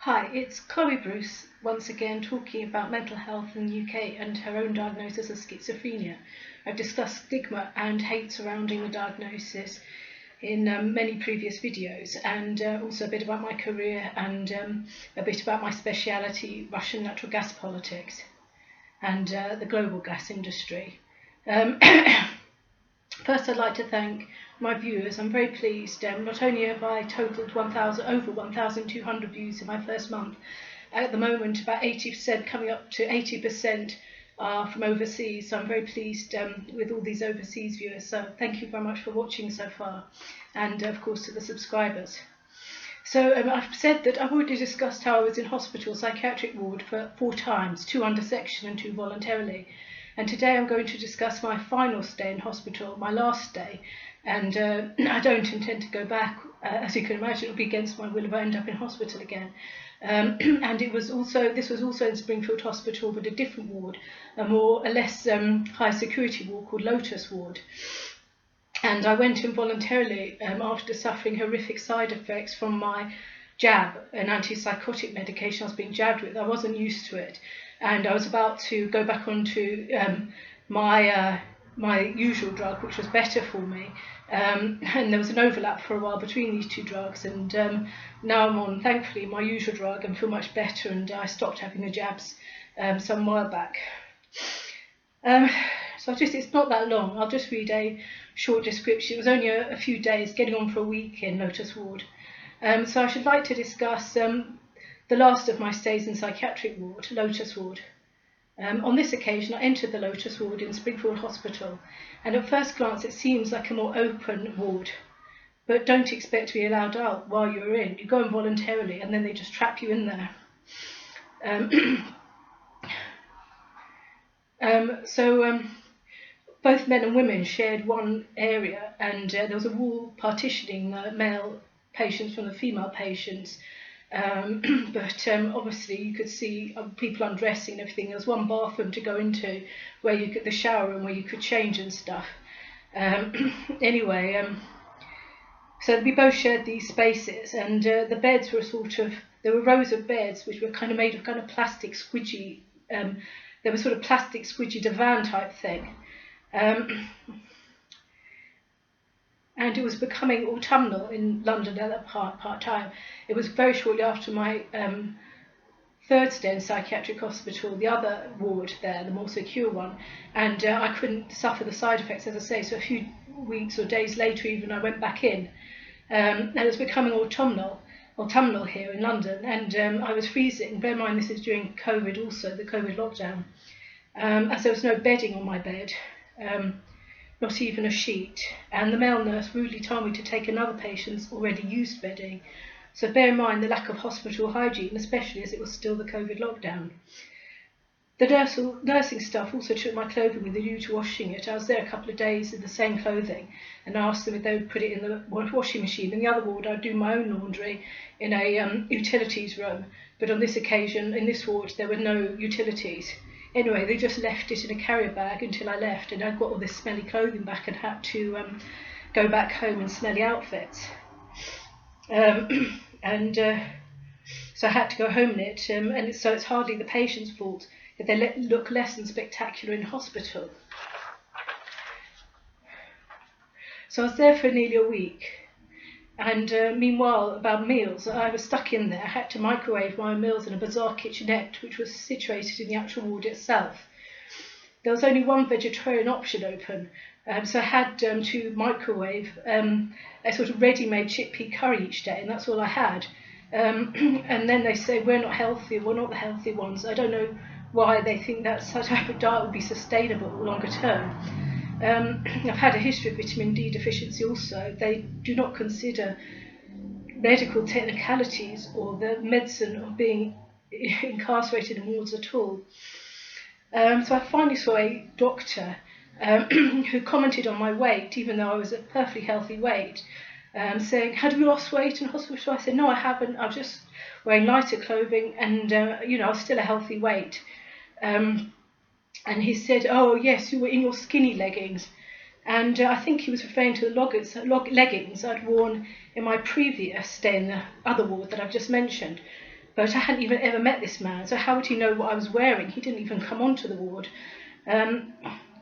Hi, it's Chloe Bruce once again talking about mental health in the UK and her own diagnosis of schizophrenia. I've discussed stigma and hate surrounding the diagnosis in many previous videos, and also a bit about my career and a bit about my speciality, Russian natural gas politics and the global gas industry. First, I'd like to thank my viewers. I'm very pleased. Not only have I totaled over 1,200 views in my first month, at the moment about 80%, coming up to 80% are from overseas. So I'm very pleased with all these overseas viewers. So thank you very much for watching so far, and of course to the subscribers. So I've said that I've already discussed how I was in hospital, psychiatric ward, for 4 times, 2 under section and 2 voluntarily. And today I'm going to discuss my final stay in hospital, my last day. And I don't intend to go back. As you can imagine, it will be against my will if I end up in hospital again. And this was also in Springfield Hospital, but a different ward, a less high security ward called Lotus Ward. And I went in voluntarily after suffering horrific side effects from my jab, an antipsychotic medication I was being jabbed with. I wasn't used to it, and I was about to go back onto my usual drug, which was better for me. And there was an overlap for a while between these 2 drugs, and now I'm on, thankfully, my usual drug and feel much better, and I stopped having the jabs some while back. So it's not that long. I'll just read a short description. It was only a few days, getting on for a week in Lotus Ward. So I should like to discuss the last of my stays in psychiatric ward, Lotus Ward. On this occasion, I entered the Lotus Ward in Springfield Hospital, and at first glance it seems like a more open ward. But don't expect to be allowed out while you're in. You go in voluntarily, and then they just trap you in there. Both men and women shared one area, and there was a wall partitioning the male patients from the female patients. But obviously you could see people undressing and everything. There was one bathroom to go into where you could, the shower room where you could change and stuff. So we both shared these spaces, and the beds were there were rows of beds which were kind of made of plastic squidgy, they were sort of plastic squidgy divan type thing. And it was becoming autumnal in London at that part time. It was very shortly after my 3rd stay in psychiatric hospital, the other ward there, the more secure one, and I couldn't suffer the side effects, as I say, so a few weeks or days later even I went back in. And it was becoming autumnal here in London, and I was freezing. Bear in mind this is during COVID also, the COVID lockdown, as there was no bedding on my bed. Not even a sheet, and the male nurse rudely told me to take another patient's already used bedding. So bear in mind the lack of hospital hygiene, especially as it was still the COVID lockdown. The nursing staff also took my clothing with a view to washing it. I was there a couple of days in the same clothing, and I asked them if they would put it in the washing machine. In the other ward, I'd do my own laundry in a utilities room, but on this occasion, in this ward, there were no utilities. Anyway, they just left it in a carrier bag until I left, and I got all this smelly clothing back and had to go back home in smelly outfits. So I had to go home in it, and so it's hardly the patient's fault if they look less than spectacular in hospital. So I was there for nearly a week, and meanwhile, about meals, I was stuck in there. I had to microwave my meals in a bizarre kitchenette, which was situated in the actual ward itself. There was only one vegetarian option open, so I had to microwave a sort of ready-made chickpea curry each day, and that's all I had. And then they say, we're not healthy, we're not the healthy ones. I don't know why they think that type of diet would be sustainable longer term. I've had a history of vitamin D deficiency also. They do not consider medical technicalities or the medicine of being incarcerated in wards at all. So I finally saw a doctor who commented on my weight, even though I was at perfectly healthy weight, saying, "Have you lost weight in hospital?" I said, "No, I haven't. I'm just wearing lighter clothing, and I was still a healthy weight." And he said, "Oh yes, you were in your skinny leggings." And I think he was referring to the leggings I'd worn in my previous stay in the other ward that I've just mentioned. but I hadn't even ever met this man, so how would he know what I was wearing? He didn't even come onto the ward. And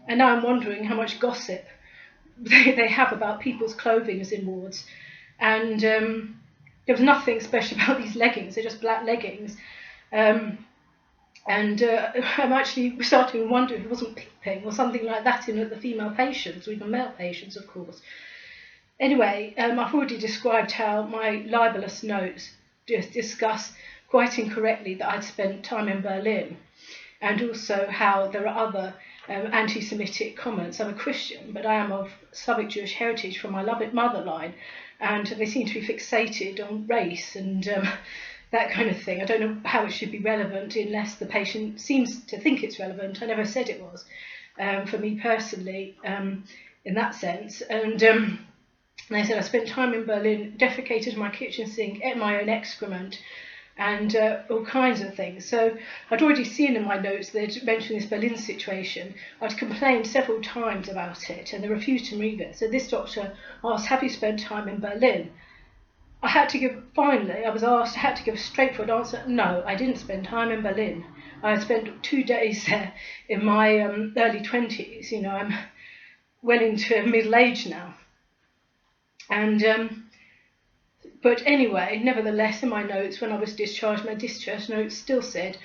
now I'm wondering how much gossip they have about people's clothing as in wards. And there was nothing special about these leggings, they're just black leggings. I'm actually starting to wonder if it wasn't peeping or something like that in at the female patients, or even male patients, of course. Anyway, I've already described how my libelous notes discuss quite incorrectly that I'd spent time in Berlin, and also how there are other anti-Semitic comments. I'm a Christian, but I am of Slavic Jewish heritage from my mother line, and they seem to be fixated on race and that kind of thing. I don't know how it should be relevant unless the patient seems to think it's relevant. I never said it was, for me personally, in that sense. And they said I spent time in Berlin, defecated in my kitchen sink, ate my own excrement, and all kinds of things. So I'd already seen in my notes they'd mentioned this Berlin situation. I'd complained several times about it, and they refused to remove it. So this doctor asked, have you spent time in Berlin? I had to give a straightforward answer. No, I didn't spend time in Berlin. I spent 2 days there in my early 20s. You know, I'm well into middle age now. And but anyway, nevertheless, in my notes, when I was discharged, my discharge notes still said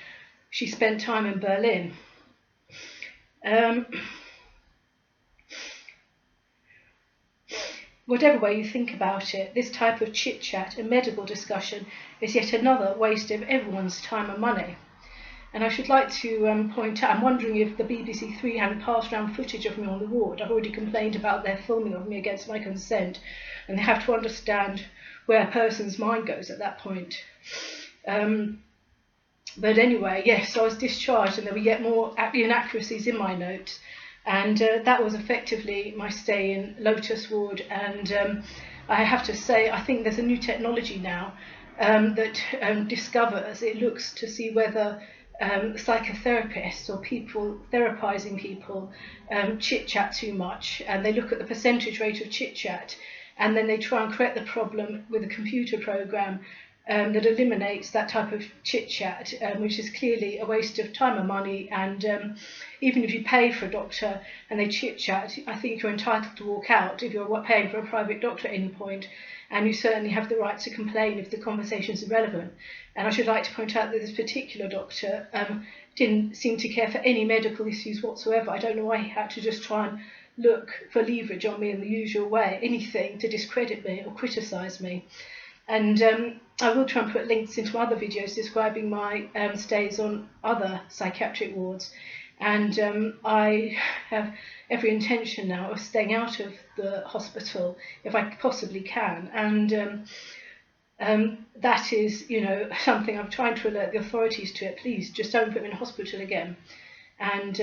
she spent time in Berlin. Whatever way you think about it, this type of chit-chat and medical discussion is yet another waste of everyone's time and money. And I should like to point out, I'm wondering if the BBC Three hadn't passed around footage of me on the ward. I've already complained about their filming of me against my consent, and they have to understand where a person's mind goes at that point. But anyway, yes, so I was discharged, and there were yet more inaccuracies in my notes. And that was effectively my stay in Lotus Ward. And I have to say, I think there's a new technology now that discovers, it looks to see whether psychotherapists or people therapizing people chit-chat too much, and they look at the percentage rate of chit-chat, and then they try and correct the problem with a computer program that eliminates that type of chit-chat, which is clearly a waste of time and money. And even if you pay for a doctor and they chit-chat, I think you're entitled to walk out if you're paying for a private doctor at any point, and you certainly have the right to complain if the conversation is irrelevant. And I should like to point out that this particular doctor didn't seem to care for any medical issues whatsoever. I don't know why he had to just try and look for leverage on me in the usual way, anything to discredit me or criticise me. And I will try and put links into other videos describing my stays on other psychiatric wards. And I have every intention now of staying out of the hospital if I possibly can. And that is, you know, something I'm trying to alert the authorities to. Please, just don't put me in hospital again. And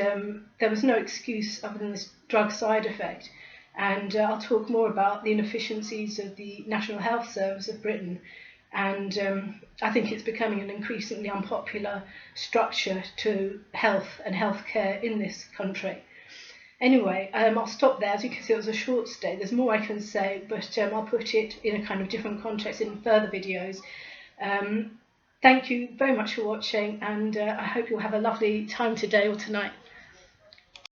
there was no excuse other than this drug side effect. And I'll talk more about the inefficiencies of the National Health Service of Britain. And I think it's becoming an increasingly unpopular structure to health and healthcare in this country. Anyway, I'll stop there. As you can see, it was a short stay. There's more I can say, but I'll put it in a kind of different context in further videos. Thank you very much for watching, and I hope you'll have a lovely time today or tonight.